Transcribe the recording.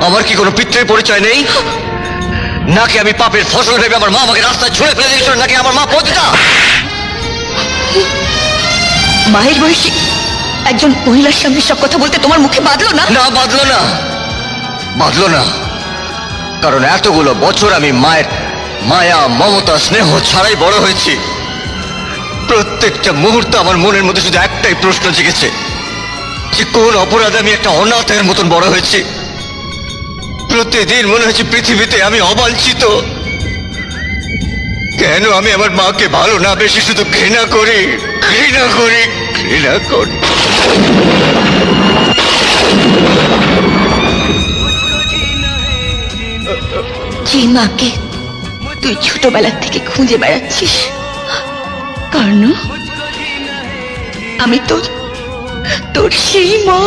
আমার কি কোনো পিতৃর পরিচয় নেই? নাকি আমি পাপের ফসল ভেবে আমার মা আমাকে রাস্তায় ছুঁড়ে ফেলে দিয়েছিল? নাকি আমার মা পতিতা? মায়ের বয়সী একজন মহিলার সামনে সব কথা বলতে তোমার মুখে বাঁধলো না? না, বাঁধলো না, বাঁধলো না। কারণ এতগুলো বছর আমি মায়ের মায়া, মমতা, স্নেহ ছাড়াই বড় হয়েছি। প্রত্যেকটা মুহূর্তে আমার মনের মধ্যে শুধু একটাই প্রশ্ন জেগেছে, যে কোন অপরাধে আমি একটা অনাথের মতন বড় হয়েছি। প্রতিদিন মনে হচ্ছে পৃথিবীতে আমি অবাঞ্ছিত। কেন আমি আমার মাকে ভালো না বেশি শুধু ঘৃণা করি, ঘৃণা করি, ঘৃণা করি। যে মাকে তুই ছোটবেলা থেকে খুঁজে বেড়াচ্ছিস, কর্ণ, আমি তোর সেই মা।